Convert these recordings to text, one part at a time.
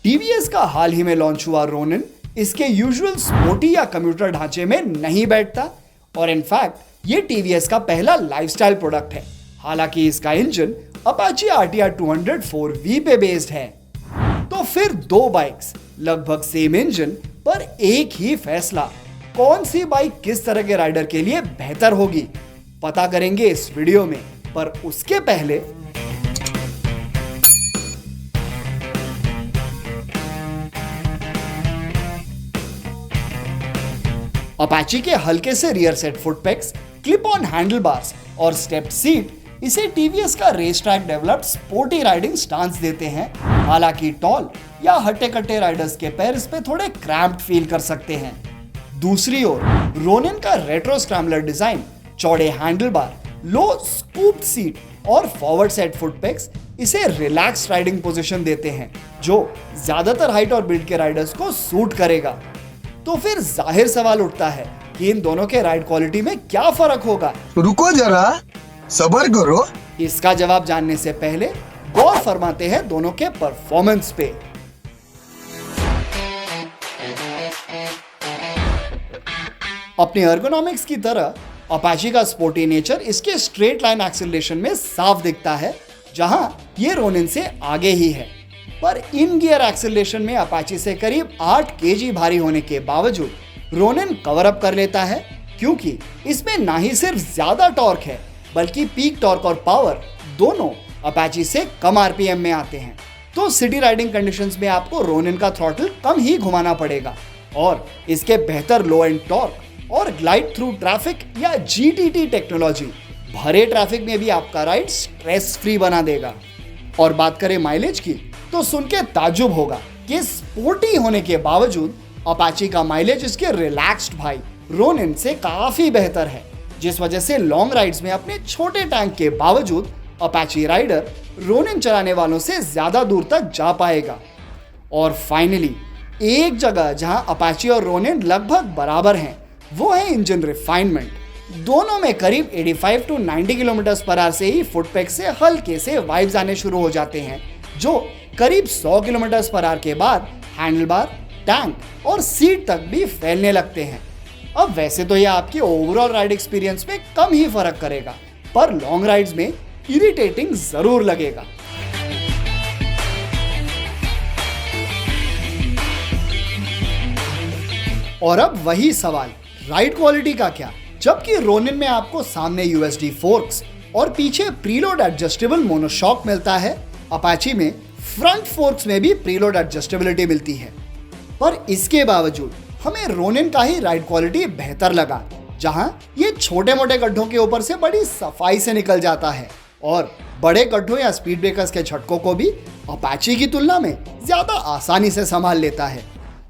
TVS का हाल ही में launch हुआ रोनिन इसके यूजुअल स्पोर्टी या कम्यूटर ढांचे में नहीं बैठता और इनफैक्ट ये टीवीएस का पहला लाइफस्टाइल प्रोडक्ट है। हालांकि इसका इंजन अपाची RTR 200 4V पे बेस्ड है। तो फिर दो बाइक्स, लगभग सेम इंजन पर एक ही फैसला, कौन सी बाइक किस तरह के राइडर के लिए बेहतर होगी, पता करेंगे इस वीडियो में। पर उसके पहले अपाची के हल्के से rear set footpegs, clip on handle bars और स्टेप सीट इसे टीवीएस का race track developed sporty riding stance देते हैं। हालांकि टॉल या हट्टे कट्टे राइडर्स के पैर इस पे थोड़े क्रैम्प्ड फील कर सकते हैं। दूसरी ओर रोनिन का रेट्रो स्क्रैम्बलर डिजाइन, चौड़े हैंडल बार, लो स्कूप्ड सीट और फॉरवर्ड सेट फुटपेक्स इसे रिलैक्स राइडिंग पोजीशन देते हैं जो ज्यादातर हाइट और बिल्ड के राइडर्स को सूट करेगा। तो फिर जाहिर सवाल उठता है कि इन दोनों के राइड क्वालिटी में क्या फर्क होगा। रुको जरा, सब्र करो। इसका जवाब जानने से पहले गौर फरमाते हैं दोनों के परफॉर्मेंस पे। अपने एर्गोनॉमिक्स की तरह अपाची का स्पोर्टी नेचर इसके स्ट्रेट लाइन एक्सीलरेशन में साफ दिखता है, जहां ये रोनिन से आगे ही है। पर इन गियर एक्सीलरेशन में अपाची से करीब 8 kg भारी होने के बावजूद रोनिन कवर अप कर लेता है, क्योंकि इसमें ना ही सिर्फ ज्यादा टॉर्क है बल्कि पीक टॉर्क और पावर दोनों अपाची से कम आरपीएम में आते हैं। तो सिटी राइडिंग कंडीशंस में आपको रोनिन का थ्रॉटल कम ही घुमाना पड़ेगा और इसके बेहतर लो एंड टॉर्क और ग्लाइड थ्रू ट्रैफिक या GTT टेक्नोलॉजी भरे ट्रैफिक में भी आपका राइड स्ट्रेस फ्री बना देगा। और बात करें माइलेज की, तो सुन के ताज्जुब होगा कि स्पोर्टी होने के बावजूद अपाची का माइलेज इसके रिलैक्स्ड भाई रोनिन से काफी बेहतर है, जिस वजह से लॉन्ग राइड्स में अपने छोटे टैंक के बावजूद अपाची राइडर रोनिन चलाने वालों से ज्यादा दूर तक जा पाएगा। और फाइनली एक जगह जहां अपाची और रोनिन लगभग बराबर हैं, वो है इंजन रिफाइनमेंट। दोनों में करीब 85 to 90 किलोमीटर पर आवर से ही फुटपेक से हल्के से वाइब्स आने शुरू हो जाते हैं, जो करीब 100 किलोमीटर पर आवर के बाद हैंडलबार, टैंक और सीट तक भी फैलने लगते हैं। अब वैसे तो यह आपकी ओवरऑल राइड एक्सपीरियंस में कम ही फर्क करेगा, पर लॉन्ग राइड्स में इरिटेटिंग जरूर लगेगा। और अब वही सवाल, राइड क्वालिटी का क्या? जबकि रोनिन में आपको सामने USD फोर्क्स और पीछे प्रीलोड एडजस्टेबल मोनोशॉक मिलता है, अपाची में फ्रंट फोर्क्स में भी प्रीलोड एडजस्टेबिलिटी मिलती है। पर इसके बावजूद हमें रोनिन का ही राइड क्वालिटी बेहतर लगा, जहां ये छोटे मोटे गड्ढों के ऊपर से बड़ी सफाई से निकल जाता है और बड़े गड्ढों या स्पीड ब्रेकर्स के झटकों को भी अपाची की तुलना में ज्यादा आसानी से संभाल लेता है।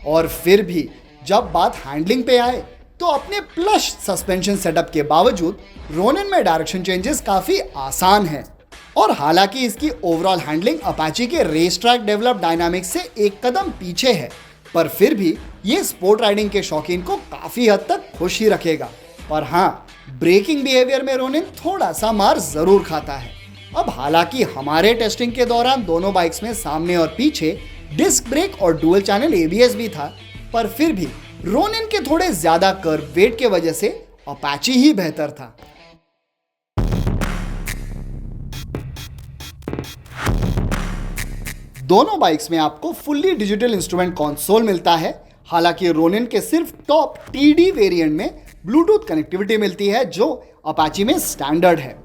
और फिर भी जब बात हैंडलिंग पे आए, तो अपने प्लस सस्पेंशन सेटअप के बावजूद रोनिन में डायरेक्शन चेंजेस काफी आसान है। और हालांकि इसकी ओवरऑल हैंडलिंग अपाची के रेस ट्रैक डेवलप्ड डायनामिक्स से एक कदम पीछे है, पर फिर भी ये स्पोर्ट राइडिंग के शौकीन को काफी हद तक खुश ही रखेगा। पर हाँ, ब्रेकिंग बिहेवियर में रोनिन थोड़ा सा मार जरूर खाता है। अब हालांकि हमारे टेस्टिंग के दौरान दोनों बाइक्स में सामने और पीछे डिस्क ब्रेक और डुअल चैनल ABS भी था, पर फिर भी रोनिन के थोड़े ज्यादा कर्व वेट के वजह से अपाची ही बेहतर था। दोनों बाइक्स में आपको फुल्ली डिजिटल इंस्ट्रूमेंट कंसोल मिलता है। हालांकि रोनिन के सिर्फ टॉप TD वेरिएंट में ब्लूटूथ कनेक्टिविटी मिलती है, जो अपाची में स्टैंडर्ड है।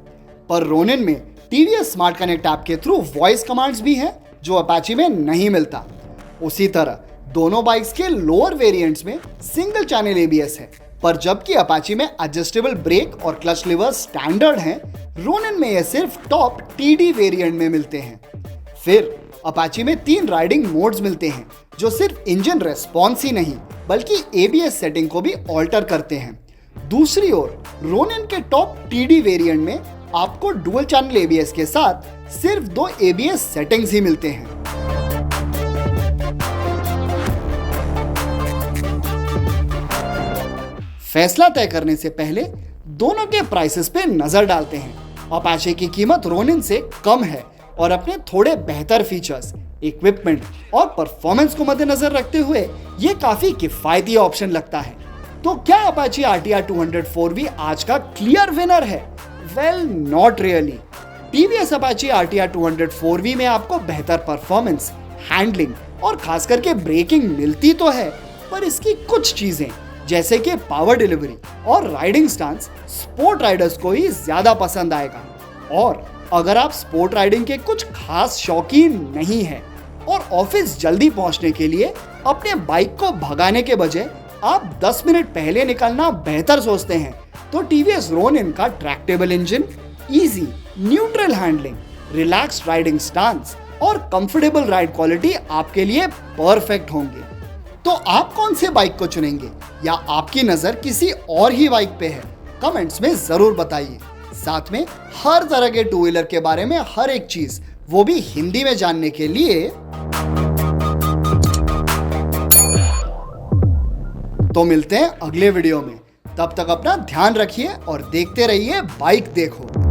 पर रोनिन में TVS स्मार्ट कनेक्ट ऐप के थ्रू वॉइस कमांड्स भी हैं, जो अपाची में नहीं मिलता। उसी तरह दोनों बाइक्स के लोअर वेरिएंट्स में सिंगल चैनल ABS है, पर जबकि अपाची में एडजस्टेबल ब्रेक और क्लच लिवर स्टैंडर्ड हैं, रोनिन में यह सिर्फ टॉप TD वेरिएंट में मिलते हैं। फिर अपाची में 3 राइडिंग मोड्स मिलते हैं, जो सिर्फ इंजन रेस्पॉन्स ही नहीं बल्कि ABS सेटिंग को भी ऑल्टर करते हैं। दूसरी ओर रोनिन के टॉप TD वेरिएंट में आपको डुअल चैनल ABS के साथ सिर्फ 2 ABS सेटिंग्स ही मिलते हैं। फैसला तय करने से पहले दोनों के प्राइसेस पे नजर डालते हैं। अपाचे की कीमत रोनिन से कम है और अपने थोड़े बेहतर फीचर्स, इक्विपमेंट और परफॉर्मेंस को मद्देनजर रखते हुए ये काफी किफायती ऑप्शन लगता है। तो क्या अपाची RTR 200 आज का क्लियर विनर है? Well, not really. TVS Apache RTR 200 में आपको बेहतर परफॉर्मेंस, हैंडलिंग और खास करके ब्रेकिंग मिलती तो है, पर इसकी कुछ चीजें जैसे कि पावर डिलीवरी और राइडिंग स्टांस स्पोर्ट राइडर्स को ही ज्यादा पसंद आएगा। और अगर आप स्पोर्ट राइडिंग के कुछ खास शौकीन नहीं हैं और ऑफिस जल्दी पहुंचने के लिए अपने बाइक को भगाने के बजाय आप 10 मिनट पहले निकलना बेहतर सोचते हैं, तो टीवीएस रोनिन का Tractable engine, easy neutral handling, relaxed riding stance और कंफर्टेबल राइड क्वालिटी आपके लिए परफेक्ट होंगे। तो आप कौन से बाइक को चुनेंगे, या आपकी नजर किसी और ही बाइक पे है? कमेंट्स में जरूर बताइए। साथ में हर तरह के टू व्हीलर के बारे में हर एक चीज, वो भी हिंदी में जानने के लिए तो मिलते हैं अगले वीडियो में। तब तक अपना ध्यान रखिए और देखते रहिए बाइक देखो।